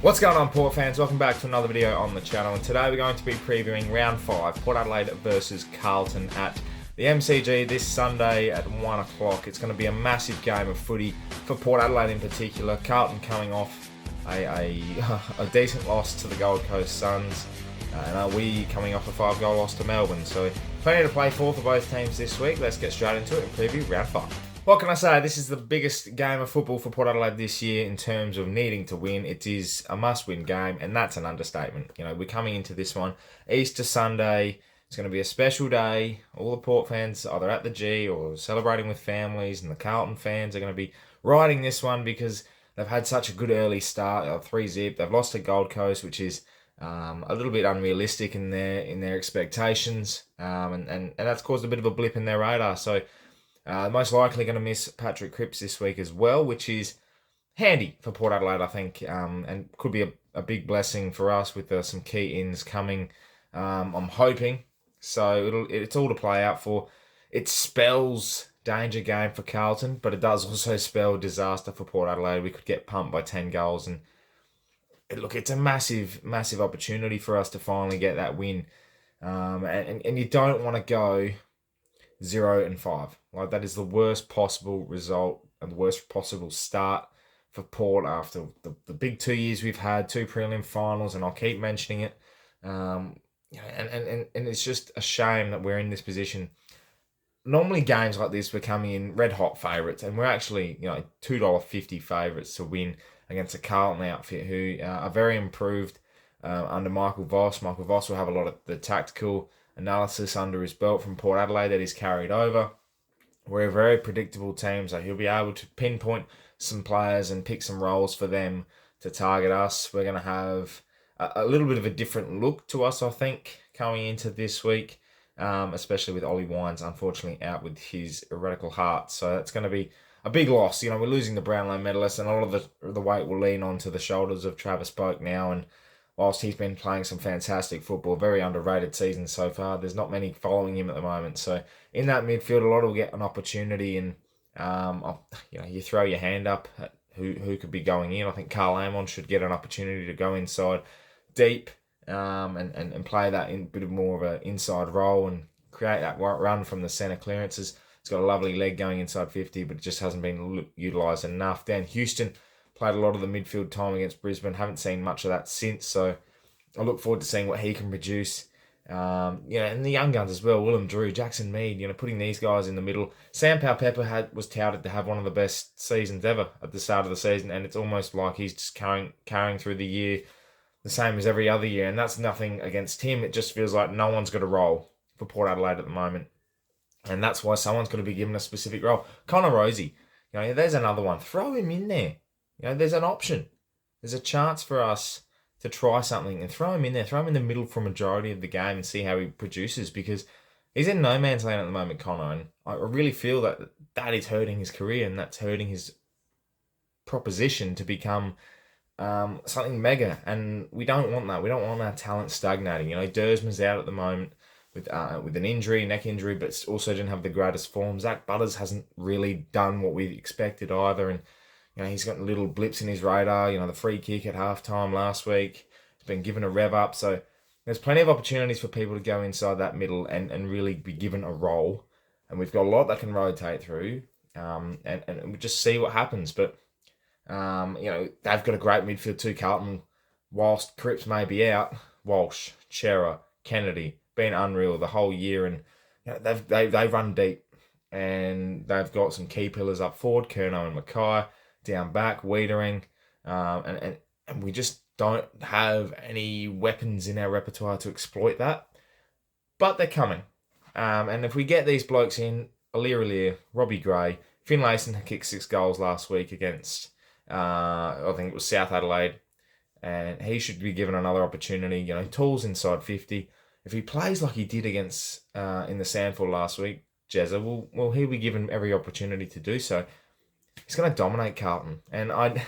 What's going on, Port fans? Welcome back to another video on the channel, and today we're going to be previewing round 5, Port Adelaide versus Carlton at the MCG this Sunday at 1 o'clock. It's going to be a massive game of footy for Port Adelaide in particular. Carlton coming off a decent loss to the Gold Coast Suns, and we coming off a 5-goal loss to Melbourne. So plenty to play for both teams this week. Let's get straight into it and preview round 5. What can I say? This is the biggest game of football for Port Adelaide this year in terms of needing to win. It is a must-win game, and that's an understatement. You know, we're coming into this one Easter Sunday. It's going to be a special day. All the Port fans are either at the G or celebrating with families, and the Carlton fans are going to be riding this one because they've had such a good early start, 3-0. They've lost to Gold Coast, which is a little bit unrealistic in their expectations, and that's caused a bit of a blip in their radar. So most likely going to miss Patrick Cripps this week as well, which is handy for Port Adelaide, I think, and could be a big blessing for us with some key ins coming. I'm hoping. So it's all to play out for. It spells danger game for Carlton, but it does also spell disaster for Port Adelaide. We could get pumped by 10 goals, and look, it's a massive, massive opportunity for us to finally get that win. And you don't want to go 0-5. Like, that is the worst possible result and the worst possible start for Port after the big 2 years we've had, 2 prelim finals, and I'll keep mentioning it. And it's just a shame that we're in this position. Normally games like this, we're coming in red hot favourites, and we're actually, $2.50 favourites to win against a Carlton outfit who are very improved under Michael Voss. Michael Voss will have a lot of the tactical analysis under his belt from Port Adelaide that he's carried over. We're a very predictable team, so he'll be able to pinpoint some players and pick some roles for them to target us. We're going to have a little bit of a different look to us, I think, coming into this week, especially with Ollie Wines, unfortunately, out with his heretical heart. So that's going to be a big loss. You know, we're losing the Brownlow medalist, and a lot of the weight will lean onto the shoulders of Travis Boak now, and whilst he's been playing some fantastic football, very underrated season so far, there's not many following him at the moment. So in that midfield, a lot will get an opportunity, and you throw your hand up at who could be going in. I think Carl Amon should get an opportunity to go inside deep and play that in a bit more of an inside role and create that run from the centre clearances. He's got a lovely leg going inside 50, but it just hasn't been utilised enough. Dan Houston played a lot of the midfield time against Brisbane. Haven't seen much of that since, so I look forward to seeing what he can produce. And the young guns as well, Willem Drew, Jackson Mead, putting these guys in the middle. Sam Powell-Pepper was touted to have one of the best seasons ever at the start of the season, and it's almost like he's just carrying through the year the same as every other year, and that's nothing against him. It just feels like no one's got a role for Port Adelaide at the moment, and that's why someone's got to be given a specific role. Connor Rosie, there's another one. Throw him in there. There's an option. There's a chance for us to try something and throw him in there. Throw him in the middle for a majority of the game and see how he produces, because he's in no man's land at the moment, Connor. And I really feel that is hurting his career, and that's hurting his proposition to become something mega. And we don't want that. We don't want our talent stagnating. Dersman's out at the moment with an injury, neck injury, but also didn't have the greatest form. Zach Butters hasn't really done what we expected either, and he's got little blips in his radar. The free kick at halftime last week. He's been given a rev up. So there's plenty of opportunities for people to go inside that middle and really be given a role. And we've got a lot that can rotate through. And we just see what happens. But, they've got a great midfield too, Carlton. Whilst Cripps may be out, Walsh, Chera, Kennedy, been unreal the whole year. And they run deep. And they've got some key pillars up forward, Curnow and Mackay. Down back, Wiedering, and we just don't have any weapons in our repertoire to exploit that. But they're coming. And if we get these blokes in, Aliir, Robbie Gray, Finlayson kicked 6 goals last week against, I think it was South Adelaide, and he should be given another opportunity. Tools inside 50. If he plays like he did against in the Sandford last week, Jezza, well, he'll be given every opportunity to do so. He's going to dominate Carlton. And I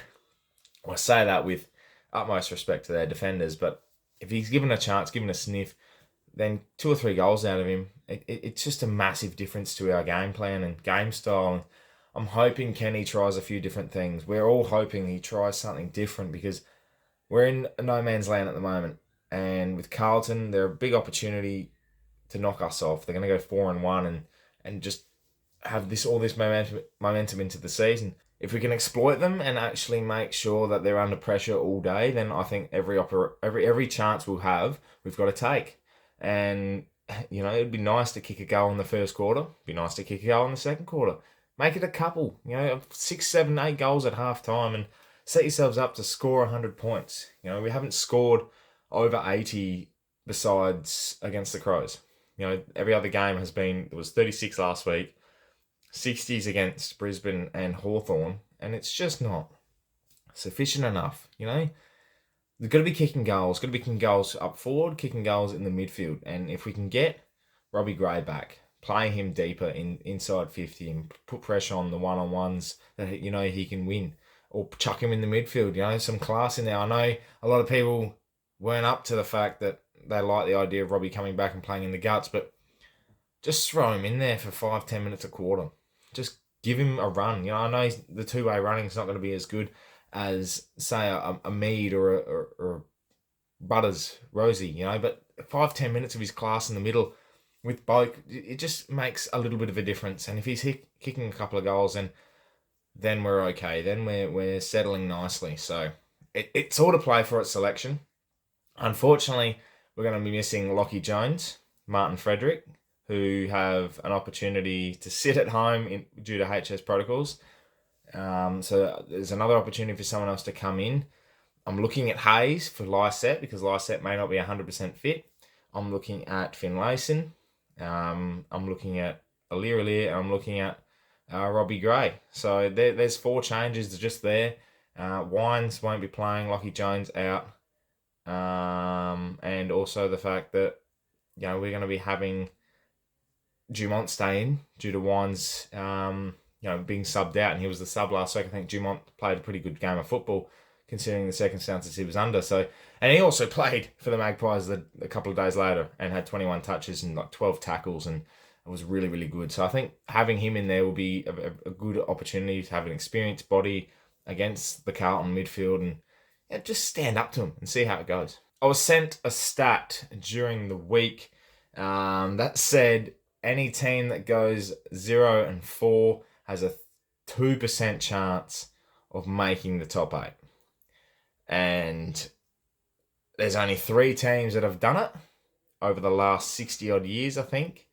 say that with utmost respect to their defenders, but if he's given a chance, given a sniff, then 2 or 3 goals out of him, it's just a massive difference to our game plan and game style. And I'm hoping Kenny tries a few different things. We're all hoping he tries something different, because we're in no man's land at the moment. And with Carlton, they're a big opportunity to knock us off. They're going to go 4-1 and just have all this momentum into the season. If we can exploit them and actually make sure that they're under pressure all day, then I think every chance we'll have, we've got to take. And it'd be nice to kick a goal in the first quarter. It'd be nice to kick a goal in the second quarter. Make it a couple. 6, 7, 8 goals at half time and set yourselves up to score 100 points. We haven't scored over 80 besides against the Crows. Every other game it was 36 last week, 60s against Brisbane and Hawthorn, and it's just not sufficient enough. There's got to be kicking goals. Got to be kicking goals up forward, kicking goals in the midfield, and if we can get Robbie Gray back, play him deeper inside 50 and put pressure on the one-on-ones that he can win, or chuck him in the midfield. Some class in there. I know a lot of people weren't up to the fact that they like the idea of Robbie coming back and playing in the guts, but just throw him in there for 5-10 minutes a quarter. Just give him a run. I know the two-way running is not going to be as good as, say, a Mead or Butters, Rosie, but 5-10 minutes of his class in the middle with Boak, it just makes a little bit of a difference. And if he's kicking a couple of goals, then we're okay. Then we're settling nicely. So it's all to play for at selection. Unfortunately, we're going to be missing Lockie Jones, Martin Frederick, who have an opportunity to sit at home due to HS protocols. So there's another opportunity for someone else to come in. I'm looking at Hayes for Lysette because Lysette may not be 100% fit. I'm looking at Finlayson. I'm looking at Alir, and I'm looking at Robbie Gray. So there's 4 changes just there. Wines won't be playing, Lockie Jones out. And also the fact that we're going to be having Dumont stay in due to Wines being subbed out, and he was the sub last week. I think Dumont played a pretty good game of football considering the circumstances he was under. So, and he also played for the Magpies a couple of days later and had 21 touches and 12 tackles, and it was really, really good. So I think having him in there will be a good opportunity to have an experienced body against the Carlton midfield and just stand up to him and see how it goes. I was sent a stat during the week that said any team that goes 0-4 has a 2% chance of making the top 8. And there's only 3 teams that have done it over the last 60 odd years, I think.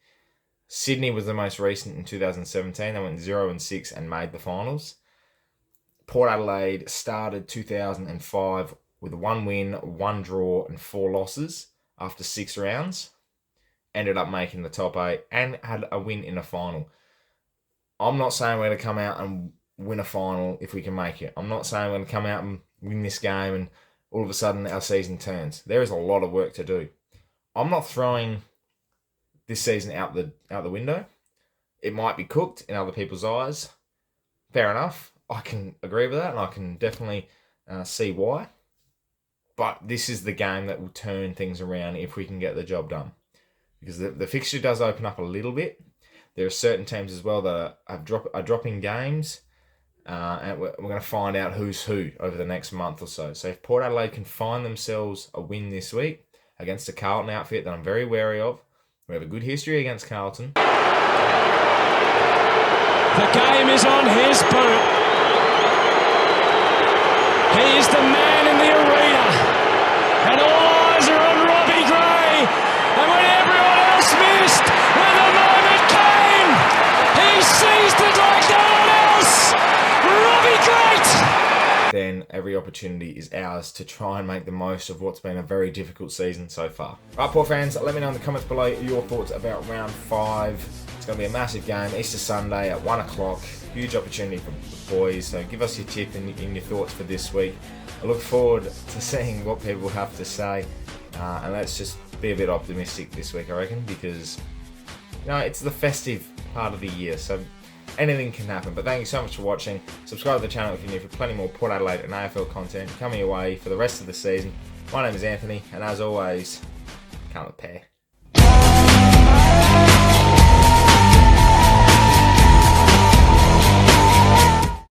Sydney was the most recent in 2017. They went 0-6 and made the finals. Port Adelaide started 2005 with 1 win, 1 draw and 4 losses after 6 rounds. Ended up making the top 8 and had a win in a final. I'm not saying we're going to come out and win a final if we can make it. I'm not saying we're going to come out and win this game and all of a sudden our season turns. There is a lot of work to do. I'm not throwing this season out the window. It might be cooked in other people's eyes. Fair enough. I can agree with that, and I can definitely see why. But this is the game that will turn things around if we can get the job done. Because the fixture does open up a little bit. There are certain teams as well that are dropping games, and we're going to find out who's who over the next month or so. So if Port Adelaide can find themselves a win this week against a Carlton outfit that I'm very wary of, we have a good history against Carlton. The game is on his boot. He is the man in the arena. And all eyes are on Robbie Gray. And when everyone else missed, when the moment came, he seized it like no one else. Robbie Gray! Then every opportunity is ours to try and make the most of what's been a very difficult season so far. Right, Port fans, let me know in the comments below your thoughts about round 5. It's going to be a massive game, Easter Sunday at 1 o'clock. Huge opportunity for the boys, so give us your tip and your thoughts for this week. I look forward to seeing what people have to say, and let's just be a bit optimistic this week, I reckon, because it's the festive part of the year, so anything can happen. But thank you so much for watching. Subscribe to the channel if you're new for plenty more Port Adelaide and AFL content coming your way for the rest of the season. My name is Anthony, and as always, come with pair.